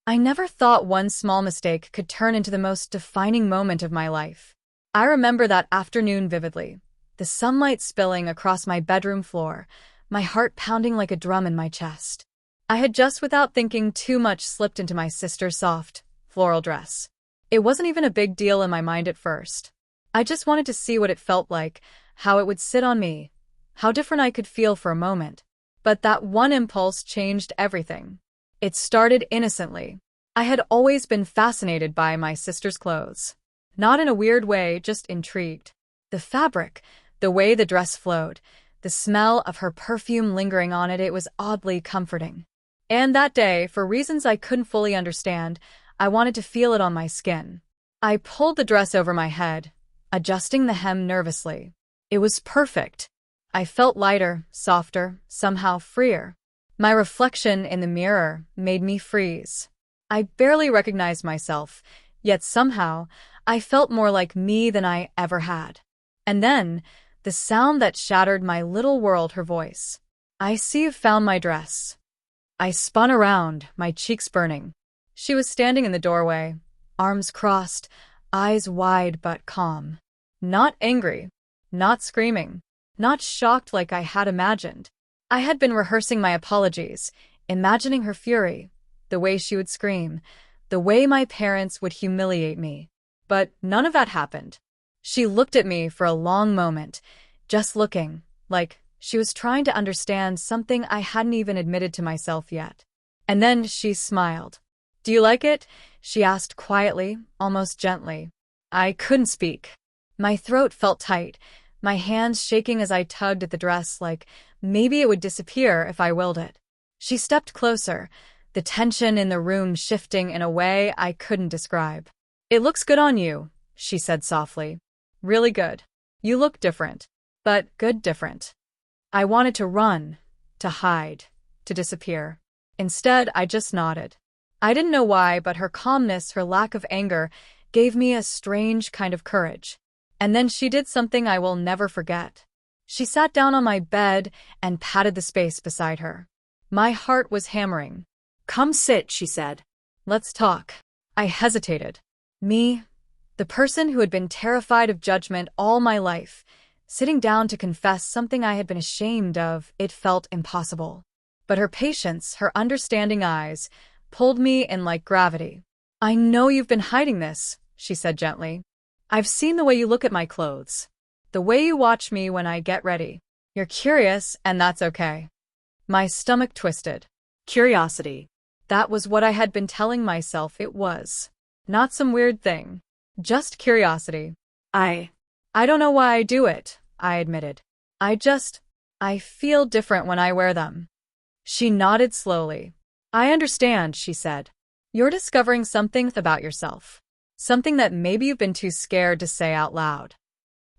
I never thought one small mistake could turn into the most defining moment of my life. I remember that afternoon vividly, the sunlight spilling across my bedroom floor, my heart pounding like a drum in my chest. I had just, without thinking too much, slipped into my sister's soft, floral dress. It wasn't even a big deal in my mind at first. I just wanted to see what it felt like, how it would sit on me, how different I could feel for a moment. But that one impulse changed everything. It started innocently. I had always been fascinated by my sister's clothes. Not in a weird way, just intrigued. The fabric, the way the dress flowed, the smell of her perfume lingering on it was oddly comforting. And that day, for reasons I couldn't fully understand, I wanted to feel it on my skin. I pulled the dress over my head, adjusting the hem nervously. It was perfect. I felt lighter, softer, somehow freer. My reflection in the mirror made me freeze. I barely recognized myself, yet somehow I felt more like me than I ever had. And then, the sound that shattered my little world, her voice. "I see you've found my dress." I spun around, my cheeks burning. She was standing in the doorway, arms crossed, eyes wide but calm. Not angry, not screaming, not shocked like I had imagined. I had been rehearsing my apologies, imagining her fury, the way she would scream, the way my parents would humiliate me. But none of that happened. She looked at me for a long moment, just looking, like she was trying to understand something I hadn't even admitted to myself yet. And then she smiled. "Do you like it?" she asked quietly, almost gently. I couldn't speak. My throat felt tight, my hands shaking as I tugged at the dress like maybe it would disappear if I willed it. She stepped closer, the tension in the room shifting in a way I couldn't describe. "It looks good on you," she said softly. "Really good. You look different. But good different." I wanted to run, to hide, to disappear. Instead, I just nodded. I didn't know why, but her calmness, her lack of anger, gave me a strange kind of courage. And then she did something I will never forget. She sat down on my bed and patted the space beside her. My heart was hammering. "Come sit," she said. "Let's talk." I hesitated. Me, the person who had been terrified of judgment all my life, sitting down to confess something I had been ashamed of, it felt impossible. But her patience, her understanding eyes, pulled me in like gravity. "I know you've been hiding this," she said gently. "I've seen the way you look at my clothes, the way you watch me when I get ready. You're curious, and that's okay." My stomach twisted. Curiosity. That was what I had been telling myself it was. Not some weird thing. Just curiosity. I don't know why I do it, I admitted. I feel different when I wear them." She nodded slowly. "I understand," she said. "You're discovering something about yourself. Something that maybe you've been too scared to say out loud."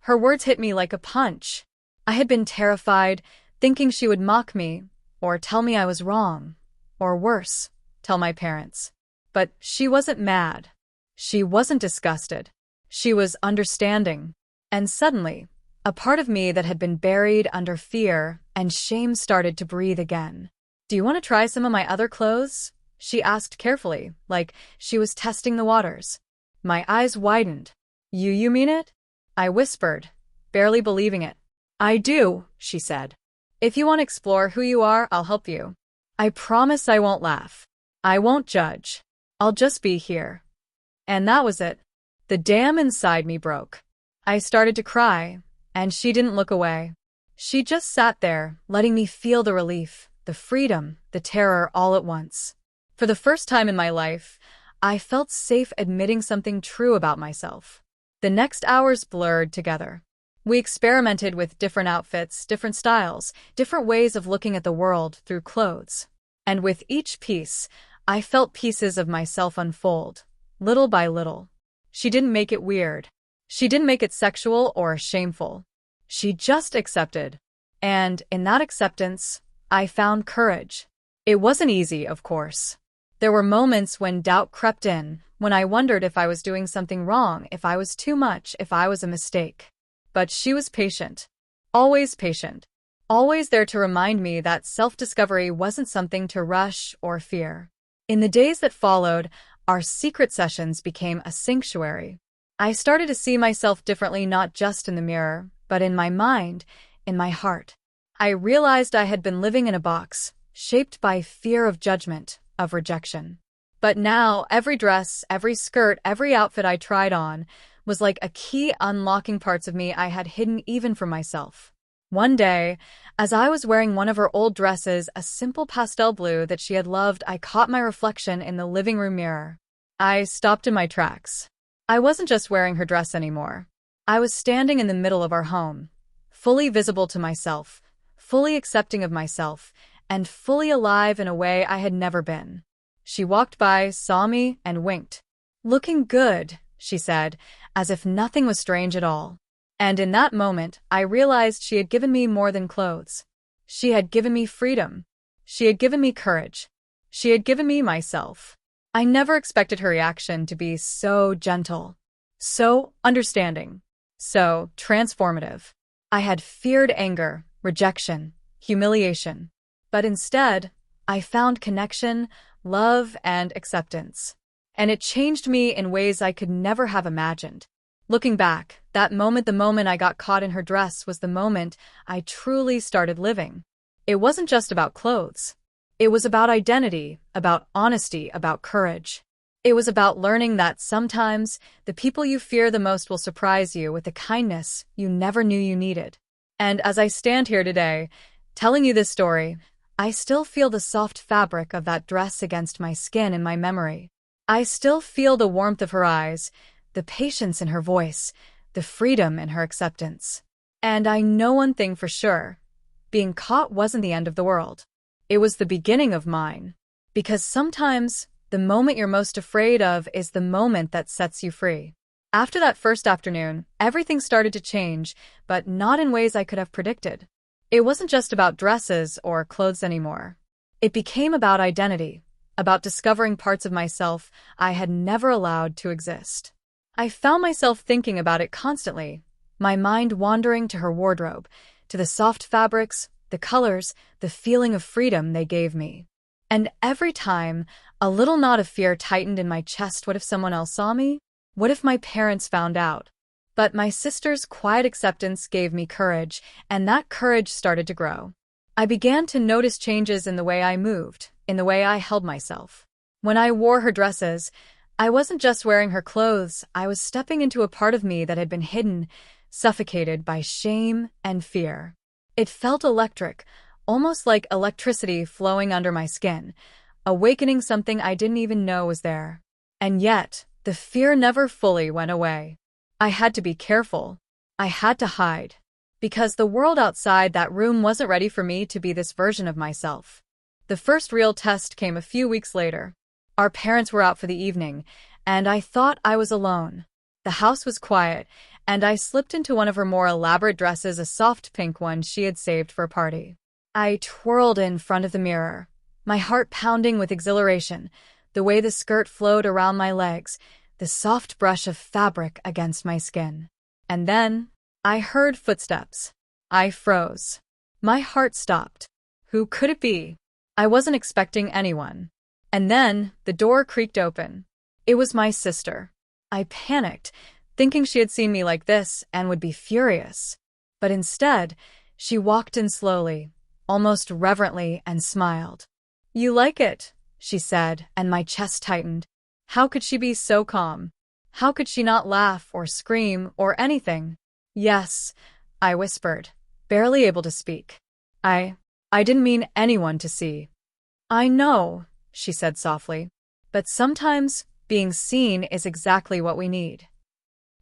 Her words hit me like a punch. I had been terrified, thinking she would mock me, or tell me I was wrong, or worse, tell my parents. But she wasn't mad. She wasn't disgusted. She was understanding. And suddenly, a part of me that had been buried under fear and shame started to breathe again. "Do you want to try some of my other clothes?" she asked carefully, like she was testing the waters. My eyes widened. You mean it?" I whispered, barely believing it. "I do," she said. "If you want to explore who you are, I'll help you. I promise I won't laugh. I won't judge. I'll just be here." And that was it. The dam inside me broke. I started to cry, and she didn't look away. She just sat there, letting me feel the relief, the freedom, the terror all at once. For the first time in my life, I felt safe admitting something true about myself. The next hours blurred together. We experimented with different outfits, different styles, different ways of looking at the world through clothes. And with each piece, I felt pieces of myself unfold, little by little. She didn't make it weird. She didn't make it sexual or shameful. She just accepted. And in that acceptance, I found courage. It wasn't easy, of course. There were moments when doubt crept in, when I wondered if I was doing something wrong, if I was too much, if I was a mistake. But she was patient. Always patient. Always there to remind me that self-discovery wasn't something to rush or fear. In the days that followed, our secret sessions became a sanctuary. I started to see myself differently, not just in the mirror, but in my mind, in my heart. I realized I had been living in a box, shaped by fear of judgment, of rejection. But now, every dress, every skirt, every outfit I tried on was like a key unlocking parts of me I had hidden even from myself. One day, as I was wearing one of her old dresses, a simple pastel blue that she had loved, I caught my reflection in the living room mirror. I stopped in my tracks. I wasn't just wearing her dress anymore. I was standing in the middle of our home, fully visible to myself, fully accepting of myself, and fully alive in a way I had never been. She walked by, saw me, and winked. "Looking good," she said, as if nothing was strange at all. And in that moment, I realized she had given me more than clothes. She had given me freedom. She had given me courage. She had given me myself. I never expected her reaction to be so gentle, so understanding, so transformative. I had feared anger, rejection, humiliation. But instead, I found connection, love, and acceptance. And it changed me in ways I could never have imagined. Looking back, that moment, the moment I got caught in her dress, was the moment I truly started living. It wasn't just about clothes. It was about identity, about honesty, about courage. It was about learning that sometimes the people you fear the most will surprise you with a kindness you never knew you needed. And as I stand here today, telling you this story, I still feel the soft fabric of that dress against my skin in my memory. I still feel the warmth of her eyes, the patience in her voice, the freedom in her acceptance. And I know one thing for sure: being caught wasn't the end of the world. It was the beginning of mine. Because sometimes, the moment you're most afraid of is the moment that sets you free. After that first afternoon, everything started to change, but not in ways I could have predicted. It wasn't just about dresses or clothes anymore. It became about identity, about discovering parts of myself I had never allowed to exist. I found myself thinking about it constantly, my mind wandering to her wardrobe, to the soft fabrics, the colors, the feeling of freedom they gave me. And every time, a little knot of fear tightened in my chest. What if someone else saw me? What if my parents found out? But my sister's quiet acceptance gave me courage, and that courage started to grow. I began to notice changes in the way I moved, in the way I held myself. When I wore her dresses, I wasn't just wearing her clothes, I was stepping into a part of me that had been hidden, suffocated by shame and fear. It felt electric, almost like electricity flowing under my skin, awakening something I didn't even know was there. And yet, the fear never fully went away. I had to be careful. I had to hide. Because the world outside that room wasn't ready for me to be this version of myself. The first real test came a few weeks later. Our parents were out for the evening, and I thought I was alone. The house was quiet, and I slipped into one of her more elaborate dresses, a soft pink one she had saved for a party. I twirled in front of the mirror, my heart pounding with exhilaration, the way the skirt flowed around my legs, the soft brush of fabric against my skin. And then, I heard footsteps. I froze. My heart stopped. Who could it be? I wasn't expecting anyone. And then, the door creaked open. It was my sister. I panicked, thinking she had seen me like this and would be furious. But instead, she walked in slowly, almost reverently, and smiled. "You like it," she said, and my chest tightened. How could she be so calm? How could she not laugh or scream or anything? "Yes," I whispered, barely able to speak. I didn't mean anyone to see." "I know," she said softly, "but sometimes being seen is exactly what we need."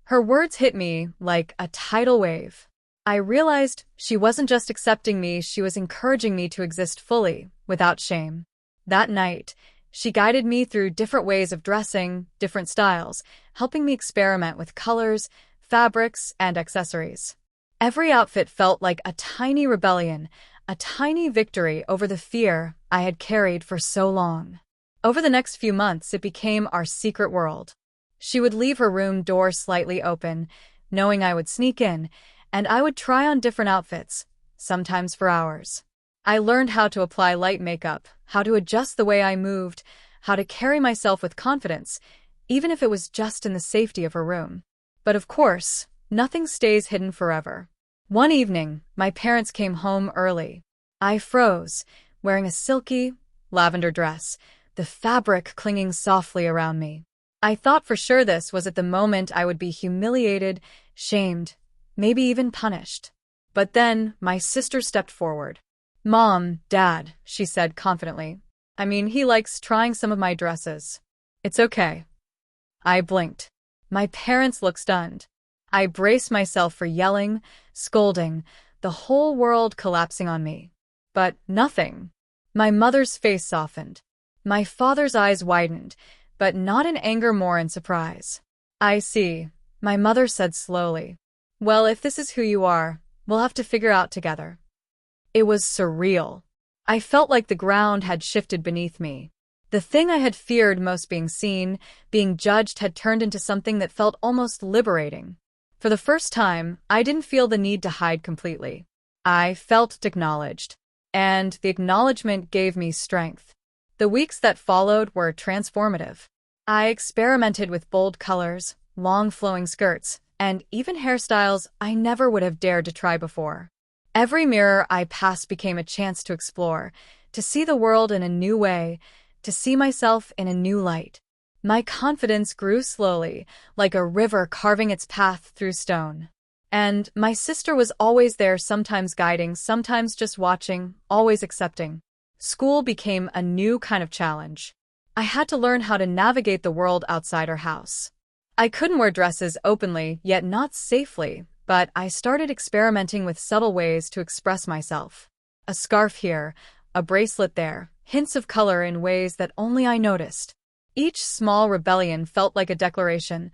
Her words hit me like a tidal wave. I realized she wasn't just accepting me, she was encouraging me to exist fully, without shame. That night, she guided me through different ways of dressing, different styles, helping me experiment with colors, fabrics, and accessories. Every outfit felt like a tiny rebellion, a tiny victory over the fear I had carried for so long. Over the next few months, it became our secret world. She would leave her room door slightly open, knowing I would sneak in, and I would try on different outfits, sometimes for hours. I learned how to apply light makeup, how to adjust the way I moved, how to carry myself with confidence, even if it was just in the safety of her room. But of course, nothing stays hidden forever. One evening, my parents came home early. I froze, wearing a silky, lavender dress, the fabric clinging softly around me. I thought for sure this was at the moment I would be humiliated, shamed, maybe even punished. But then, my sister stepped forward. "Mom, Dad," she said confidently. "I mean, he likes trying some of my dresses. It's okay." I blinked. My parents looked stunned. I braced myself for yelling, scolding, the whole world collapsing on me. But nothing. My mother's face softened. My father's eyes widened, but not in anger, more in surprise. "I see," my mother said slowly. "Well, if this is who you are, we'll have to figure out together." It was surreal. I felt like the ground had shifted beneath me. The thing I had feared most, being seen, being judged, had turned into something that felt almost liberating. For the first time, I didn't feel the need to hide completely. I felt acknowledged. And the acknowledgement gave me strength. The weeks that followed were transformative. I experimented with bold colors, long flowing skirts, and even hairstyles I never would have dared to try before. Every mirror I passed became a chance to explore, to see the world in a new way, to see myself in a new light. My confidence grew slowly, like a river carving its path through stone. And my sister was always there, sometimes guiding, sometimes just watching, always accepting. School became a new kind of challenge. I had to learn how to navigate the world outside our house. I couldn't wear dresses openly, yet not safely, but I started experimenting with subtle ways to express myself. A scarf here, a bracelet there, hints of color in ways that only I noticed. Each small rebellion felt like a declaration: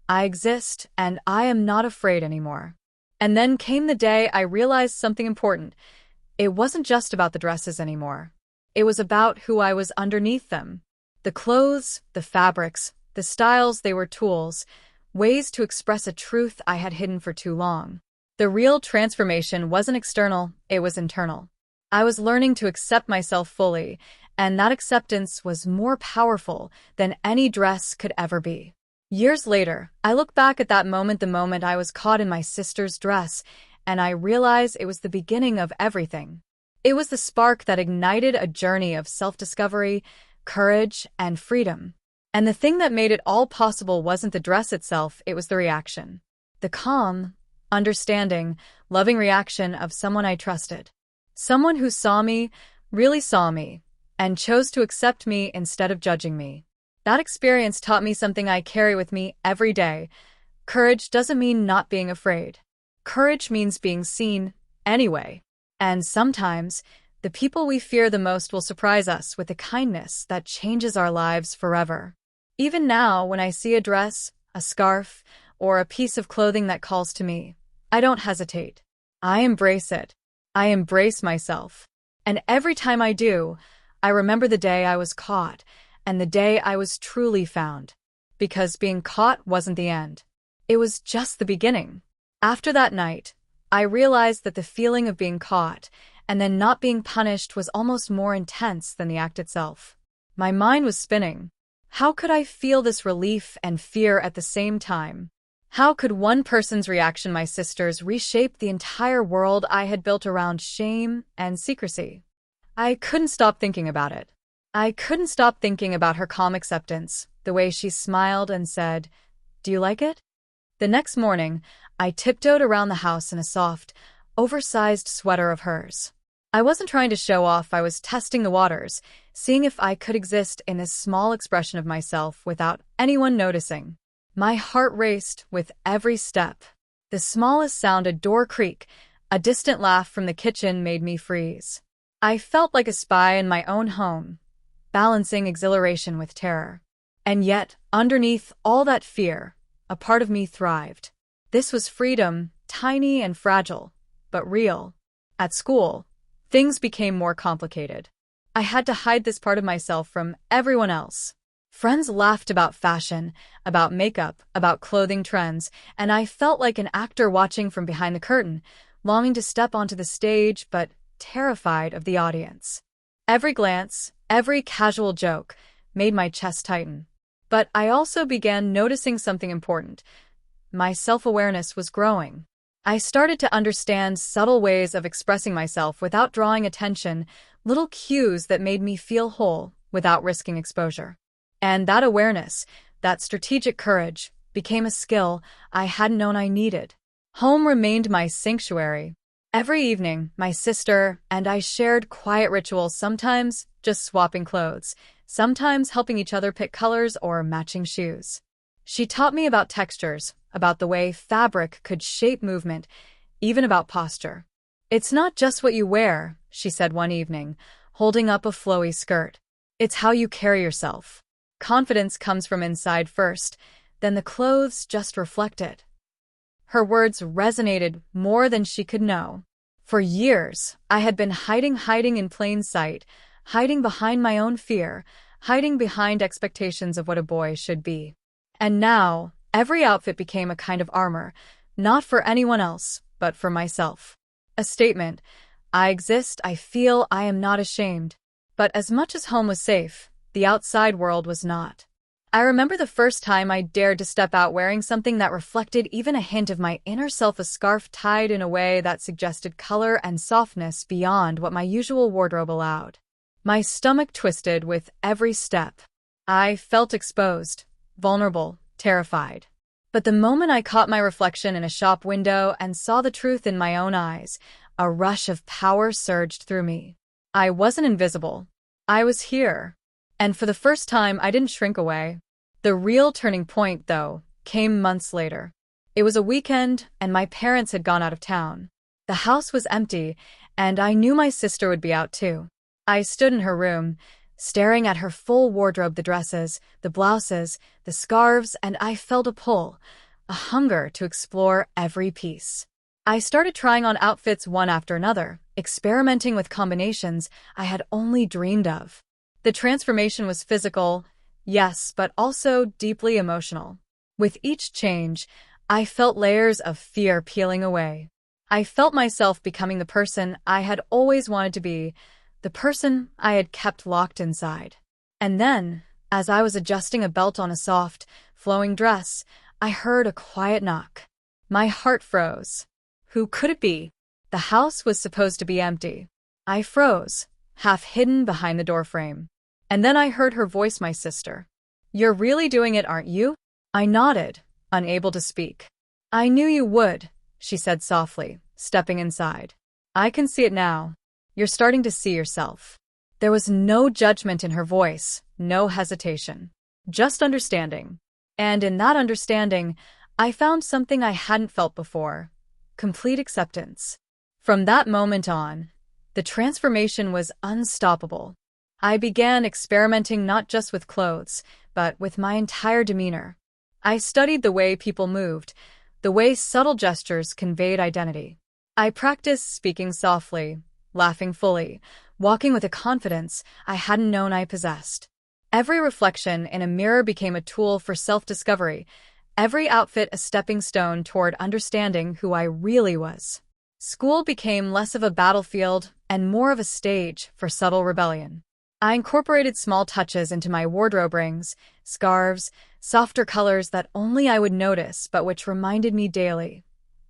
I exist, and I am not afraid anymore. And then came the day I realized something important. It wasn't just about the dresses anymore. It was about who I was underneath them. The clothes, the fabrics, the styles, they were tools, ways to express a truth I had hidden for too long. The real transformation wasn't external, it was internal. I was learning to accept myself fully, and that acceptance was more powerful than any dress could ever be. Years later, I look back at that moment, the moment I was caught in my sister's dress, and I realize it was the beginning of everything. It was the spark that ignited a journey of self-discovery, courage, and freedom. And the thing that made it all possible wasn't the dress itself, it was the reaction. The calm, understanding, loving reaction of someone I trusted. Someone who saw me, really saw me, and chose to accept me instead of judging me. That experience taught me something I carry with me every day. Courage doesn't mean not being afraid. Courage means being seen anyway. And sometimes, the people we fear the most will surprise us with a kindness that changes our lives forever. Even now, when I see a dress, a scarf, or a piece of clothing that calls to me, I don't hesitate. I embrace it. I embrace myself. And every time I do, I remember the day I was caught, and the day I was truly found. Because being caught wasn't the end. It was just the beginning. After that night, I realized that the feeling of being caught and then not being punished was almost more intense than the act itself. My mind was spinning. How could I feel this relief and fear at the same time? How could one person's reaction, my sister's, reshape the entire world I had built around shame and secrecy? I couldn't stop thinking about it. I couldn't stop thinking about her calm acceptance, the way she smiled and said, "Do you like it?" The next morning, I tiptoed around the house in a soft, oversized sweater of hers. I wasn't trying to show off, I was testing the waters, seeing if I could exist in this small expression of myself without anyone noticing. My heart raced with every step. The smallest sound, a door creak, a distant laugh from the kitchen, made me freeze. I felt like a spy in my own home, balancing exhilaration with terror. And yet, underneath all that fear, a part of me thrived. This was freedom, tiny and fragile, but real. At school, things became more complicated. I had to hide this part of myself from everyone else. Friends laughed about fashion, about makeup, about clothing trends, and I felt like an actor watching from behind the curtain, longing to step onto the stage, but terrified of the audience. Every glance, every casual joke, made my chest tighten. But I also began noticing something important. My self-awareness was growing. I started to understand subtle ways of expressing myself without drawing attention, little cues that made me feel whole without risking exposure. And that awareness, that strategic courage, became a skill I hadn't known I needed. Home remained my sanctuary. Every evening, my sister and I shared quiet rituals, sometimes just swapping clothes, sometimes helping each other pick colors or matching shoes. She taught me about textures, about the way fabric could shape movement, even about posture. "It's not just what you wear," she said one evening, holding up a flowy skirt. "It's how you carry yourself. Confidence comes from inside first, then the clothes just reflect it." Her words resonated more than she could know. For years, I had been hiding in plain sight, hiding behind my own fear, hiding behind expectations of what a boy should be. And now, every outfit became a kind of armor, not for anyone else, but for myself. A statement: I exist, I feel, I am not ashamed. But as much as home was safe, the outside world was not. I remember the first time I dared to step out wearing something that reflected even a hint of my inner self, a scarf tied in a way that suggested color and softness beyond what my usual wardrobe allowed. My stomach twisted with every step. I felt exposed, vulnerable, terrified. But the moment I caught my reflection in a shop window and saw the truth in my own eyes, a rush of power surged through me. I wasn't invisible. I was here. And for the first time, I didn't shrink away. The real turning point, though, came months later. It was a weekend, and my parents had gone out of town. The house was empty, and I knew my sister would be out too. I stood in her room, staring at her full wardrobe, the dresses, the blouses, the scarves, and I felt a pull, a hunger to explore every piece. I started trying on outfits one after another, experimenting with combinations I had only dreamed of. The transformation was physical, yes, but also deeply emotional. With each change, I felt layers of fear peeling away. I felt myself becoming the person I had always wanted to be, the person I had kept locked inside. And then, as I was adjusting a belt on a soft, flowing dress, I heard a quiet knock. My heart froze. Who could it be? The house was supposed to be empty. I froze, half hidden behind the doorframe. And then I heard her voice, my sister. "You're really doing it, aren't you?" I nodded, unable to speak. "I knew you would," she said softly, stepping inside. "I can see it now. You're starting to see yourself." There was no judgment in her voice, no hesitation, just understanding. And in that understanding, I found something I hadn't felt before: complete acceptance. From that moment on, the transformation was unstoppable. I began experimenting not just with clothes, but with my entire demeanor. I studied the way people moved, the way subtle gestures conveyed identity. I practiced speaking softly, laughing fully, walking with a confidence I hadn't known I possessed. Every reflection in a mirror became a tool for self-discovery, every outfit a stepping stone toward understanding who I really was. School became less of a battlefield and more of a stage for subtle rebellion. I incorporated small touches into my wardrobe: rings, scarves, softer colors that only I would notice but which reminded me daily: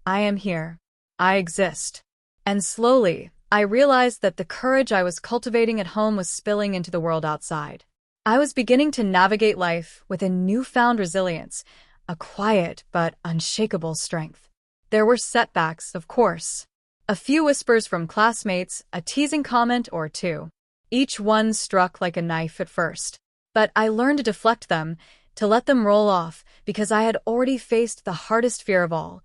I am here. I exist. And slowly, I realized that the courage I was cultivating at home was spilling into the world outside. I was beginning to navigate life with a newfound resilience, a quiet but unshakable strength. There were setbacks, of course. A few whispers from classmates, a teasing comment or two. Each one struck like a knife at first. But I learned to deflect them, to let them roll off, because I had already faced the hardest fear of all: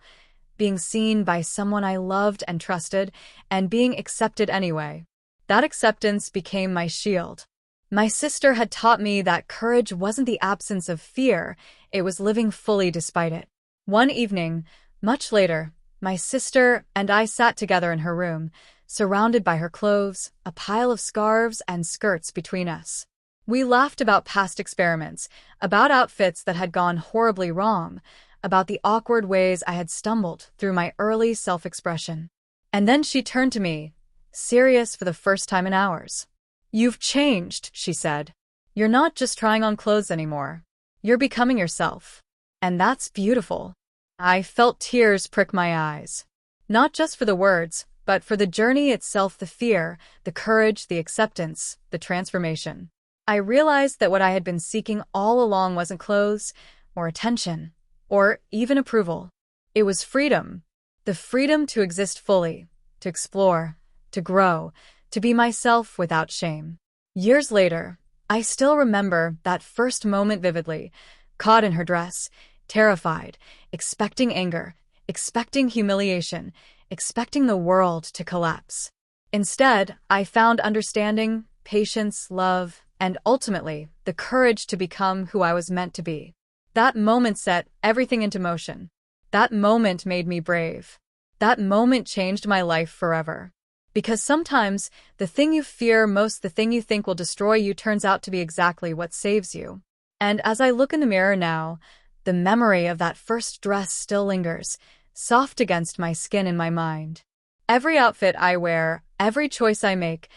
being seen by someone I loved and trusted, and being accepted anyway. That acceptance became my shield. My sister had taught me that courage wasn't the absence of fear, it was living fully despite it. One evening, much later, my sister and I sat together in her room, surrounded by her clothes, a pile of scarves and skirts between us. We laughed about past experiments, about outfits that had gone horribly wrong, about the awkward ways I had stumbled through my early self-expression. And then she turned to me, serious for the first time in hours. "You've changed," she said. You're not just trying on clothes anymore. You're becoming yourself. And that's beautiful. I felt tears prick my eyes. Not just for the words, but for the journey itself, the fear, the courage, the acceptance, the transformation. I realized that what I had been seeking all along wasn't clothes, or attention, or even approval. It was freedom. The freedom to exist fully, to explore, to grow, to be myself without shame. Years later, I still remember that first moment vividly, caught in her dress, terrified, expecting anger, expecting humiliation, expecting the world to collapse. Instead, I found understanding, patience, love, and ultimately, the courage to become who I was meant to be. That moment set everything into motion. That moment made me brave. That moment changed my life forever. Because sometimes, the thing you fear most, the thing you think will destroy you, turns out to be exactly what saves you. And as I look in the mirror now, the memory of that first dress still lingers, soft against my skin in my mind. Every outfit I wear, every choice I make,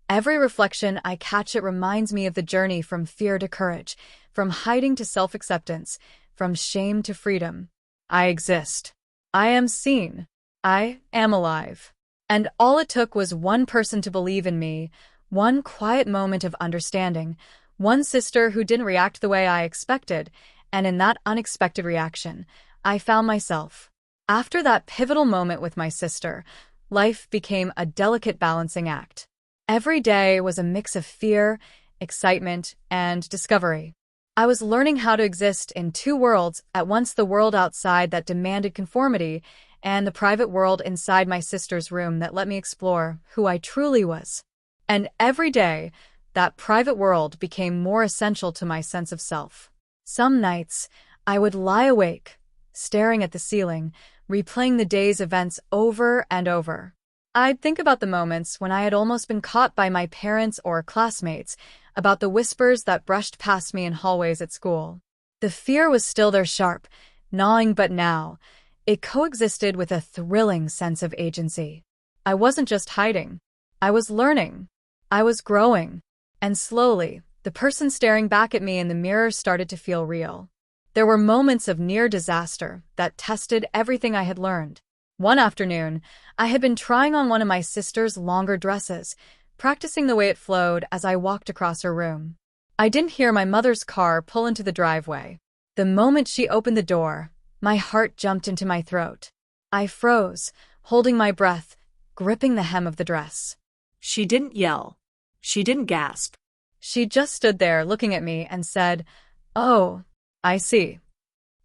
every reflection I catch, it reminds me of the journey from fear to courage, from hiding to self-acceptance, from shame to freedom. I exist. I am seen. I am alive. And all it took was one person to believe in me, one quiet moment of understanding, one sister who didn't react the way I expected, and in that unexpected reaction, I found myself. After that pivotal moment with my sister, life became a delicate balancing act. Every day was a mix of fear, excitement, and discovery. I was learning how to exist in two worlds at once: the world outside that demanded conformity, and the private world inside my sister's room that let me explore who I truly was. And every day, that private world became more essential to my sense of self. Some nights, I would lie awake, staring at the ceiling, replaying the day's events over and over. I'd think about the moments when I had almost been caught by my parents or classmates, about the whispers that brushed past me in hallways at school. The fear was still there, sharp, gnawing, but now, it coexisted with a thrilling sense of agency. I wasn't just hiding. I was learning. I was growing. And slowly, the person staring back at me in the mirror started to feel real. There were moments of near disaster that tested everything I had learned. One afternoon, I had been trying on one of my sister's longer dresses, practicing the way it flowed as I walked across her room. I didn't hear my mother's car pull into the driveway. The moment she opened the door, my heart jumped into my throat. I froze, holding my breath, gripping the hem of the dress. She didn't yell. She didn't gasp. She just stood there looking at me and said, "Oh, I see."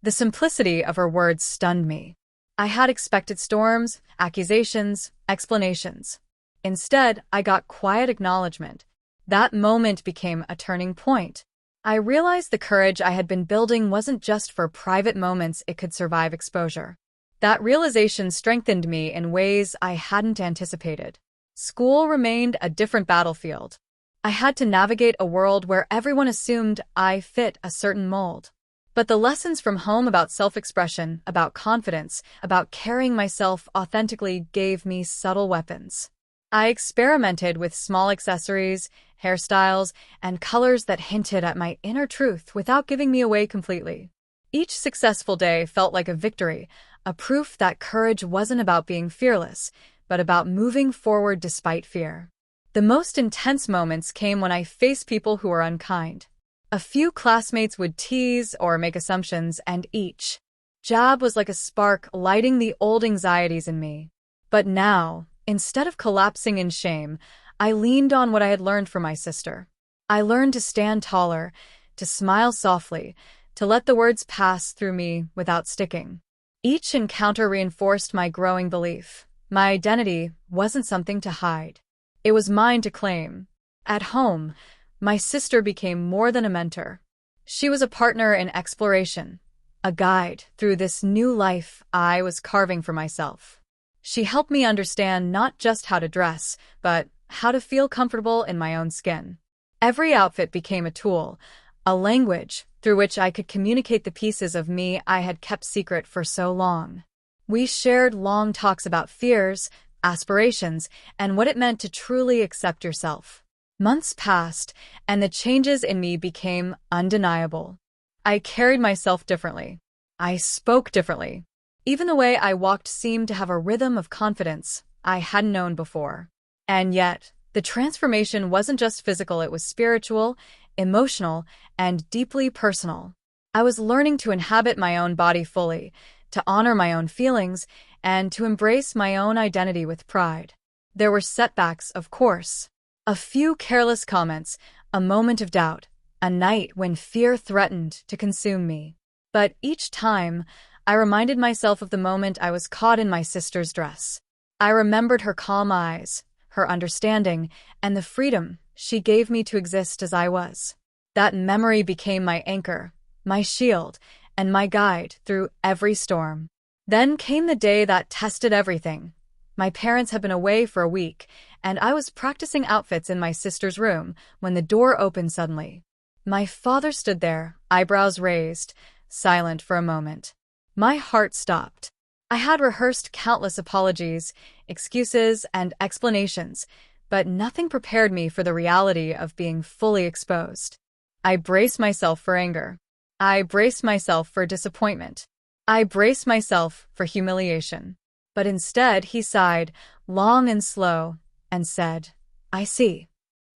The simplicity of her words stunned me. I had expected storms, accusations, explanations. Instead, I got quiet acknowledgement. That moment became a turning point. I realized the courage I had been building wasn't just for private moments; it could survive exposure. That realization strengthened me in ways I hadn't anticipated. School remained a different battlefield. I had to navigate a world where everyone assumed I fit a certain mold. But the lessons from home about self-expression, about confidence, about carrying myself authentically gave me subtle weapons. I experimented with small accessories, hairstyles, and colors that hinted at my inner truth without giving me away completely. Each successful day felt like a victory, a proof that courage wasn't about being fearless, but about moving forward despite fear. The most intense moments came when I faced people who were unkind. A few classmates would tease or make assumptions, and each jab was like a spark lighting the old anxieties in me. But now, instead of collapsing in shame, I leaned on what I had learned from my sister. I learned to stand taller, to smile softly, to let the words pass through me without sticking. Each encounter reinforced my growing belief. My identity wasn't something to hide. It was mine to claim. At home, my sister became more than a mentor. She was a partner in exploration, a guide through this new life I was carving for myself. She helped me understand not just how to dress, but how to feel comfortable in my own skin. Every outfit became a tool, a language through which I could communicate the pieces of me I had kept secret for so long. We shared long talks about fears, aspirations, and what it meant to truly accept yourself. Months passed, and the changes in me became undeniable. I carried myself differently. I spoke differently. Even the way I walked seemed to have a rhythm of confidence I hadn't known before. And yet, the transformation wasn't just physical, it was spiritual, emotional, and deeply personal. I was learning to inhabit my own body fully, to honor my own feelings, and to embrace my own identity with pride. There were setbacks, of course. A few careless comments, a moment of doubt, a night when fear threatened to consume me. But each time, I reminded myself of the moment I was caught in my sister's dress. I remembered her calm eyes, her understanding, and the freedom she gave me to exist as I was. That memory became my anchor, my shield, and my guide through every storm. Then came the day that tested everything. My parents had been away for a week, and I was practicing outfits in my sister's room when the door opened suddenly. My father stood there, eyebrows raised, silent for a moment. My heart stopped. I had rehearsed countless apologies, excuses, and explanations, but nothing prepared me for the reality of being fully exposed. I braced myself for anger. I braced myself for disappointment. I braced myself for humiliation. But instead, he sighed, long and slow, and said, "I see."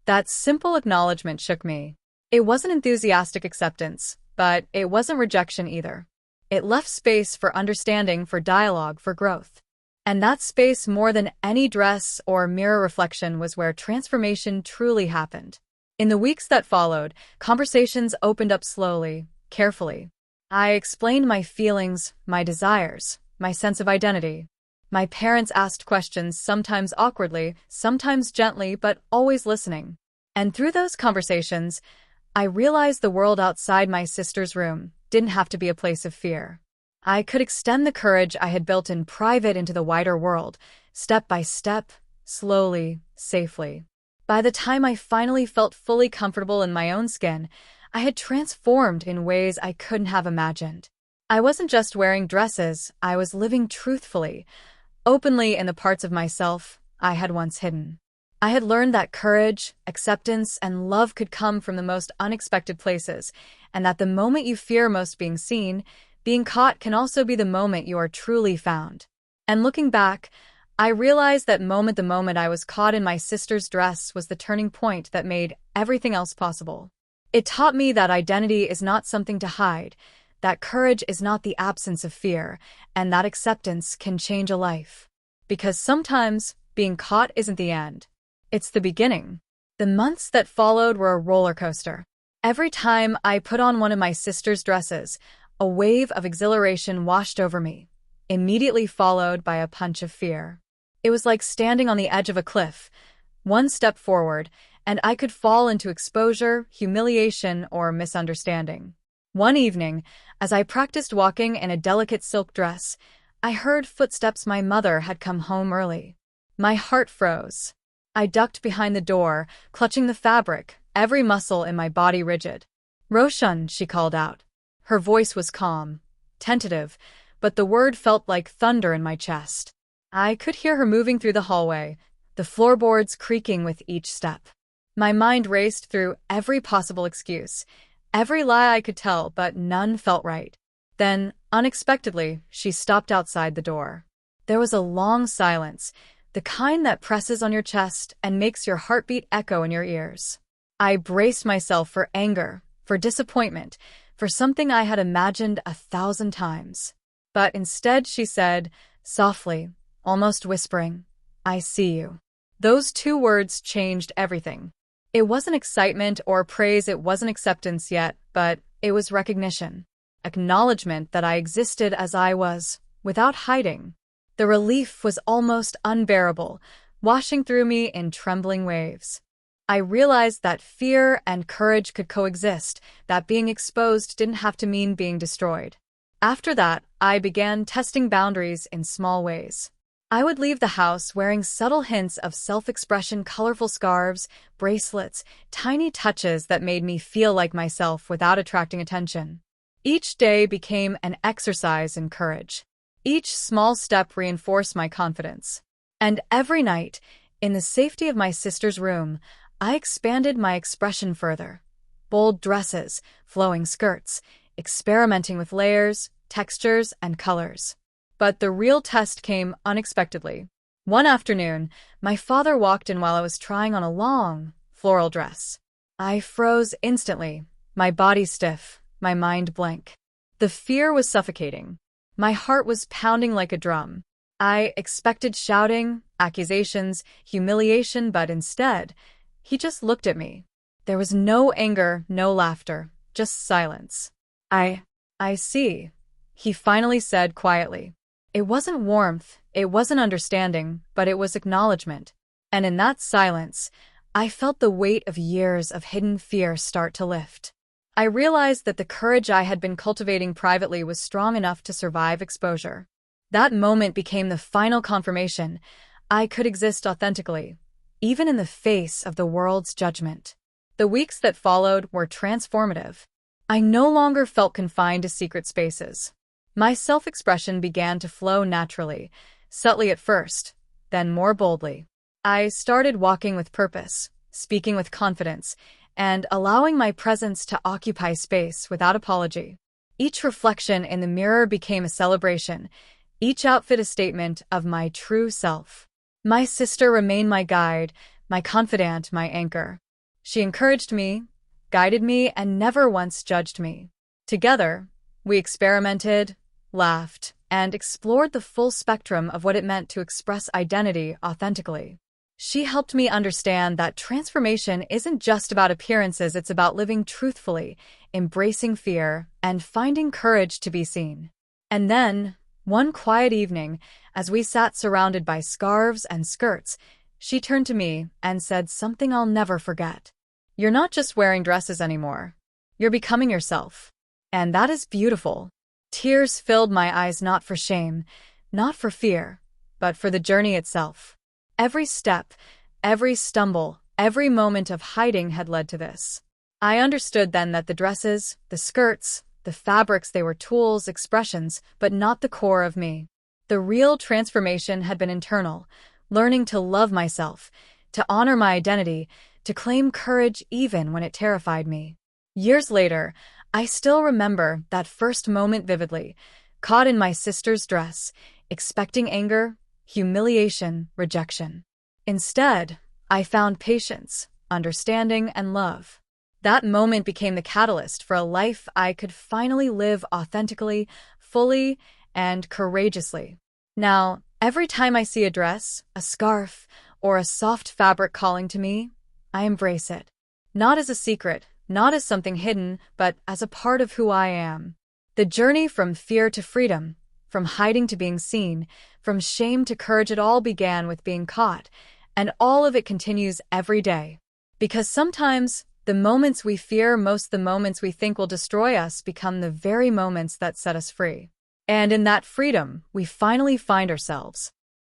That simple acknowledgement shook me. It wasn't enthusiastic acceptance, but it wasn't rejection either. It left space for understanding, for dialogue, for growth. And that space, more than any dress or mirror reflection, was where transformation truly happened. In the weeks that followed, conversations opened up slowly, carefully. I explained my feelings, my desires, my sense of identity. My parents asked questions, sometimes awkwardly, sometimes gently, but always listening. And through those conversations, I realized the world outside my sister's room didn't have to be a place of fear. I could extend the courage I had built in private into the wider world, step by step, slowly, safely. By the time I finally felt fully comfortable in my own skin, I had transformed in ways I couldn't have imagined. I wasn't just wearing dresses, I was living truthfully, openly in the parts of myself I had once hidden. I had learned that courage, acceptance, and love could come from the most unexpected places, and that the moment you fear most being seen, being caught can also be the moment you are truly found. And looking back, I realized that the moment I was caught in my sister's dress was the turning point that made everything else possible. It taught me that identity is not something to hide, that courage is not the absence of fear, and that acceptance can change a life. Because sometimes, being caught isn't the end. It's the beginning. The months that followed were a roller coaster. Every time I put on one of my sister's dresses, a wave of exhilaration washed over me, immediately followed by a punch of fear. It was like standing on the edge of a cliff. One step forward, and I could fall into exposure, humiliation, or misunderstanding. One evening, as I practiced walking in a delicate silk dress, I heard footsteps. My mother had come home early. My heart froze. I ducked behind the door, clutching the fabric, every muscle in my body rigid. "Roshan," she called out. Her voice was calm, tentative, but the word felt like thunder in my chest. I could hear her moving through the hallway, the floorboards creaking with each step. My mind raced through every possible excuse, every lie I could tell, but none felt right. Then, unexpectedly, she stopped outside the door. There was a long silence, the kind that presses on your chest and makes your heartbeat echo in your ears. I braced myself for anger, for disappointment, for something I had imagined 1,000 times. But instead she said, softly, almost whispering, "I see you." Those two words changed everything. It wasn't excitement or praise, it wasn't acceptance yet, but it was recognition. Acknowledgement that I existed as I was, without hiding. The relief was almost unbearable, washing through me in trembling waves. I realized that fear and courage could coexist, that being exposed didn't have to mean being destroyed. After that, I began testing boundaries in small ways. I would leave the house wearing subtle hints of self-expression, colorful scarves, bracelets, tiny touches that made me feel like myself without attracting attention. Each day became an exercise in courage. Each small step reinforced my confidence. And every night, in the safety of my sister's room, I expanded my expression further. Bold dresses, flowing skirts, experimenting with layers, textures, and colors. But the real test came unexpectedly. One afternoon, my father walked in while I was trying on a long, floral dress. I froze instantly, my body stiff, my mind blank. The fear was suffocating. My heart was pounding like a drum. I expected shouting, accusations, humiliation, but instead, he just looked at me. There was no anger, no laughter, just silence. I see, he finally said quietly. It wasn't warmth, it wasn't understanding, but it was acknowledgement. And in that silence, I felt the weight of years of hidden fear start to lift. I realized that the courage I had been cultivating privately was strong enough to survive exposure. That moment became the final confirmation I could exist authentically, even in the face of the world's judgment. The weeks that followed were transformative. I no longer felt confined to secret spaces. My self-expression began to flow naturally, subtly at first, then more boldly. I started walking with purpose, speaking with confidence, and allowing my presence to occupy space without apology. Each reflection in the mirror became a celebration, each outfit a statement of my true self. My sister remained my guide, my confidant, my anchor. She encouraged me, guided me, and never once judged me. Together, we experimented, laughed, and explored the full spectrum of what it meant to express identity authentically. She helped me understand that transformation isn't just about appearances, it's about living truthfully, embracing fear, and finding courage to be seen. And then, one quiet evening, as we sat surrounded by scarves and skirts, she turned to me and said something I'll never forget. You're not just wearing dresses anymore. You're becoming yourself. And that is beautiful. Tears filled my eyes, not for shame, not for fear, but for the journey itself. Every step, every stumble, every moment of hiding had led to this. I understood then that the dresses, the skirts, the fabrics, they were tools, expressions, but not the core of me. The real transformation had been internal, learning to love myself, to honor my identity, to claim courage even when it terrified me. Years later, I still remember that first moment vividly, caught in my sister's dress, expecting anger, humiliation, rejection. Instead, I found patience, understanding, and love. That moment became the catalyst for a life I could finally live authentically, fully, and courageously. Now, every time I see a dress, a scarf, or a soft fabric calling to me, I embrace it. Not as a secret, not as something hidden, but as a part of who I am. The journey from fear to freedom, from hiding to being seen, from shame to courage, it all began with being caught, and all of it continues every day. Because sometimes, the moments we fear most, the moments we think will destroy us, become the very moments that set us free. And in that freedom, we finally find ourselves.